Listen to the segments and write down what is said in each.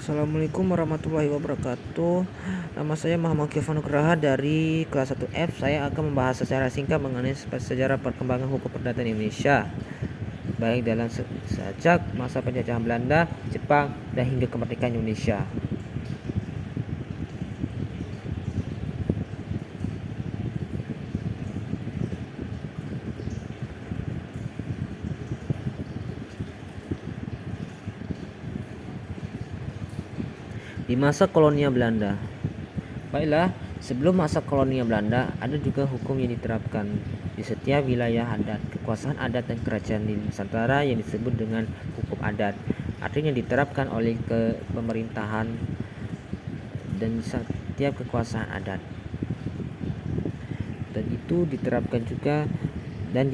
Assalamualaikum warahmatullahi wabarakatuh. Nama saya Muhammad Kifan Nugraha dari kelas 1F. Saya akan membahas secara singkat mengenai sejarah perkembangan hukum perdata di Indonesia, baik dalam sejak masa penjajahan Belanda, Jepang, dan hingga kemerdekaan Indonesia. Di masa kolonial Belanda. Baiklah, sebelum masa kolonial Belanda, ada juga hukum yang diterapkan di setiap wilayah adat, kekuasaan adat dan kerajaan di Nusantara yang disebut dengan hukum adat. Artinya diterapkan oleh pemerintahan dan setiap kekuasaan adat. Dan itu diterapkan juga dan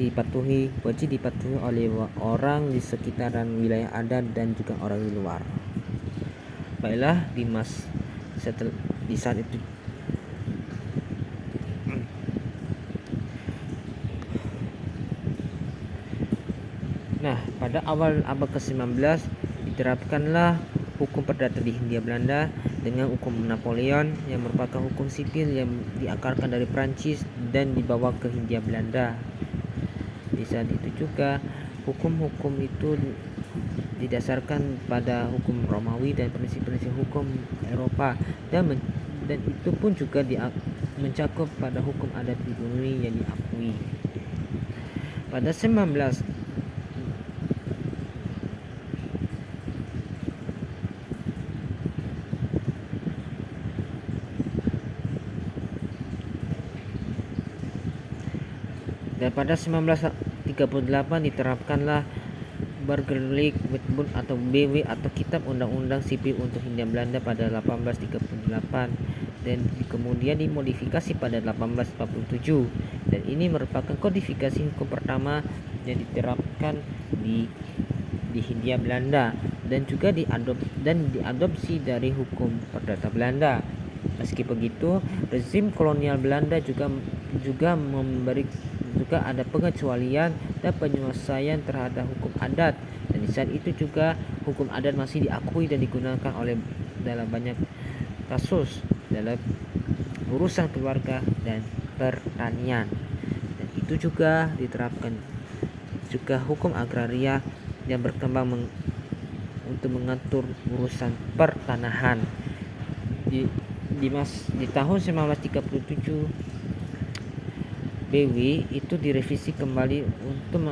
wajib dipatuhi oleh orang di sekitaran wilayah adat dan juga orang di luar. Baiklah, di saat itu pada awal abad ke-19 diterapkanlah hukum perdata di Hindia Belanda dengan hukum Napoleon yang merupakan hukum sipil yang diakarkan dari Prancis dan dibawa ke Hindia Belanda. Di saat itu juga hukum-hukum itu didasarkan pada hukum Romawi dan prinsip-prinsip hukum Eropa dan itu pun juga mencakup pada hukum adat pribumi yang diakui. Pada 19 dan pada 1938 diterapkanlah Burgerlijk Wetboek atau BW atau Kitab Undang-Undang Sipil untuk Hindia Belanda pada 1838 dan kemudian dimodifikasi pada 1847 dan ini merupakan kodifikasi hukum pertama yang diterapkan di Hindia Belanda dan juga diadopsi dari hukum perdata Belanda. Meski begitu, rezim kolonial Belanda juga ada pengecualian dan penyelesaian terhadap hukum adat dan di saat itu juga hukum adat masih diakui dan digunakan dalam banyak kasus dalam urusan keluarga dan pertanian dan itu juga diterapkan juga hukum agraria yang berkembang untuk mengatur urusan pertanahan di tahun 1937 BW itu direvisi kembali untuk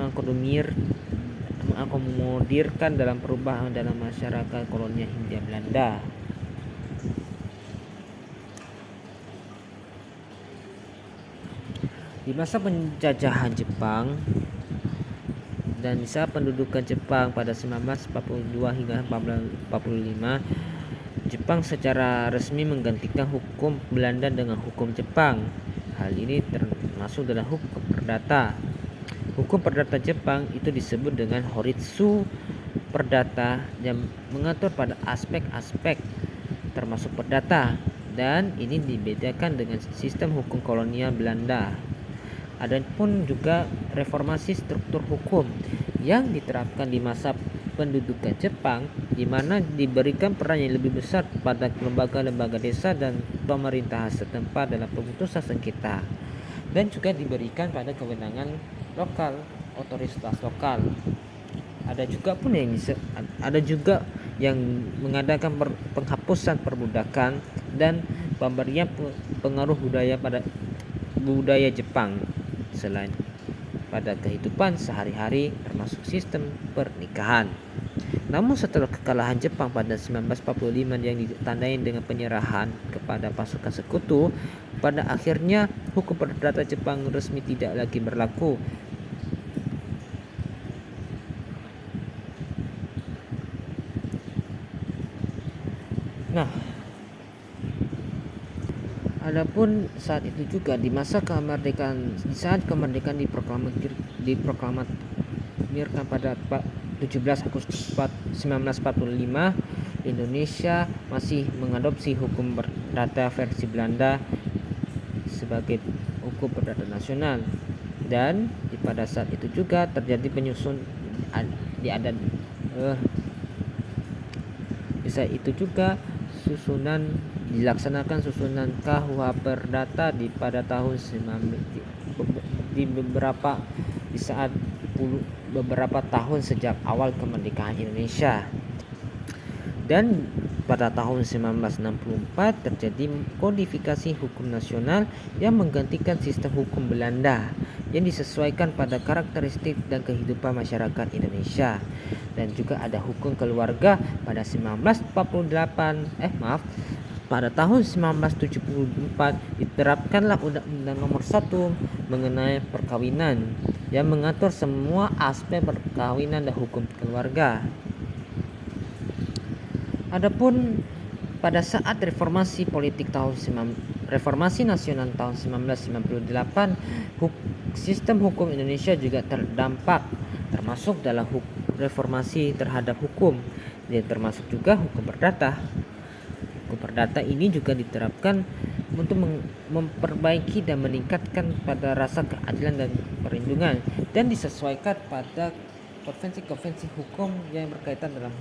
mengakomodirkan dalam perubahan dalam masyarakat kolonial Hindia Belanda. Di masa penjajahan Jepang dan saat pendudukan Jepang pada 1942 hingga 1945, Jepang secara resmi menggantikan hukum Belanda dengan hukum Jepang. Hal ini termasuk dalam hukum perdata. Hukum perdata Jepang itu disebut dengan Horitsu Perdata yang mengatur pada aspek-aspek termasuk perdata dan ini dibedakan dengan sistem hukum kolonial Belanda. Ada pun juga reformasi struktur hukum yang diterapkan di masa pendudukan Jepang di mana diberikan peran yang lebih besar pada lembaga-lembaga desa dan pemerintahan setempat dalam pemutusan sengketa dan juga diberikan pada kewenangan lokal, otoritas lokal. Ada juga yang mengadakan penghapusan perbudakan dan pemberian pengaruh budaya pada budaya Jepang selain pada kehidupan sehari-hari termasuk sistem pernikahan. Namun setelah kekalahan Jepang pada 1945 yang ditandai dengan penyerahan kepada pasukan sekutu, pada akhirnya hukum perdata Jepang resmi tidak lagi berlaku. Adapun saat itu juga di saat kemerdekaan diproklamirkan pada 17 Agustus 1945, Indonesia masih mengadopsi hukum perdata versi Belanda sebagai hukum perdata nasional dan pada saat itu juga terjadi Bisa itu juga dilaksanakan susunan KUH Perdata pada tahun 19 di saat beberapa tahun sejak awal kemerdekaan Indonesia. Dan pada tahun 1964 terjadi kodifikasi hukum nasional yang menggantikan sistem hukum Belanda yang disesuaikan pada karakteristik dan kehidupan masyarakat Indonesia. Dan juga ada hukum keluarga pada 1948 pada tahun 1974 diterapkanlah Undang-Undang Nomor 1 mengenai perkawinan yang mengatur semua aspek perkawinan dan hukum keluarga. Adapun pada saat reformasi nasional tahun 1998, sistem hukum Indonesia juga terdampak, termasuk dalam reformasi terhadap hukum, dan termasuk juga hukum perdata. Hukum perdata ini juga diterapkan untuk memperbaiki dan meningkatkan pada rasa keadilan dan perlindungan, dan disesuaikan pada konvensi-konvensi hukum yang berkaitan dalam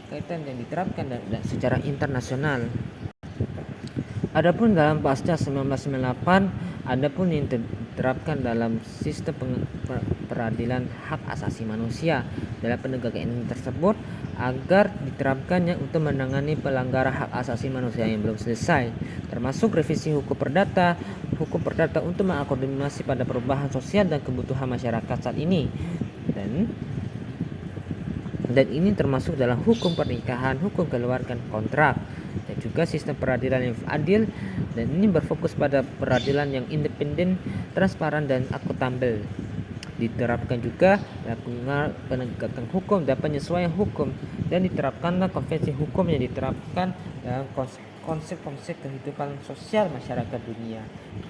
yang diterapkan dan secara internasional. Adapun dalam pasca 1998, adapun yang diterapkan dalam sistem peradilan hak asasi manusia dalam penegakan ini tersebut agar diterapkannya untuk menangani pelanggaran hak asasi manusia yang belum selesai, termasuk revisi hukum perdata untuk mengakomodasi pada perubahan sosial dan kebutuhan masyarakat saat ini. Dan ini termasuk dalam hukum pernikahan, hukum keluarga, kontrak, dan juga sistem peradilan yang adil, dan ini berfokus pada peradilan yang independen, transparan, dan akuntabel. Diterapkan juga dalam penegakan hukum dan penyesuaian hukum, dan diterapkanlah konvensi hukum yang diterapkan dalam konsep-konsep kehidupan sosial masyarakat dunia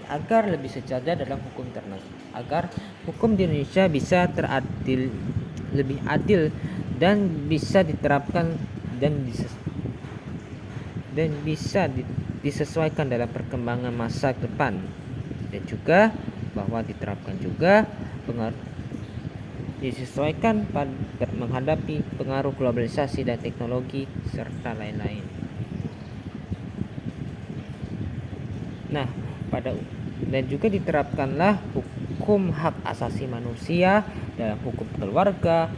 agar lebih sejajar dalam hukum internasional, agar hukum di Indonesia bisa lebih adil dan bisa diterapkan dan bisa disesuaikan dalam perkembangan masa depan, dan juga bahwa diterapkan juga disesuaikan pada menghadapi pengaruh globalisasi dan teknologi serta lain-lain. Nah, dan juga diterapkanlah hukum hak asasi manusia dalam hukum keluarga,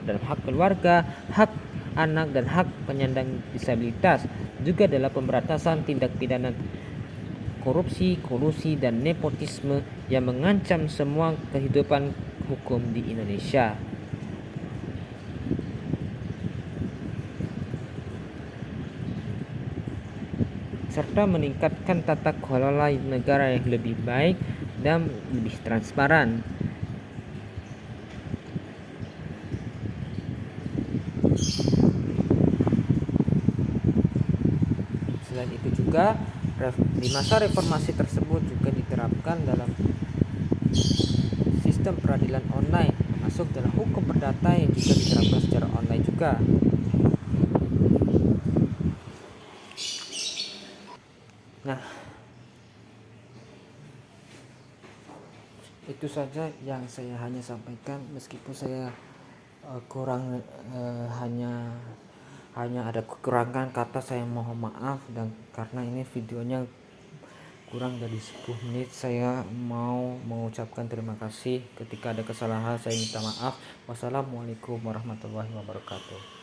dalam hak keluarga, hak anak, dan hak penyandang disabilitas, juga dalam pemberantasan tindak pidana korupsi, kolusi, dan nepotisme yang mengancam semua kehidupan hukum di Indonesia. Serta meningkatkan tata kelola negara yang lebih baik dan lebih transparan. Selain itu juga di masa reformasi tersebut juga diterapkan dalam sistem peradilan online, masuk dalam hukum perdata yang juga diterapkan secara online juga. Nah, itu saja yang saya hanya sampaikan, meskipun saya kurang hanya ada kekurangan kata, saya mohon maaf. Dan karena ini videonya kurang dari 10 menit, saya mau mengucapkan terima kasih. Ketika ada kesalahan saya minta maaf. Wassalamualaikum warahmatullahi wabarakatuh.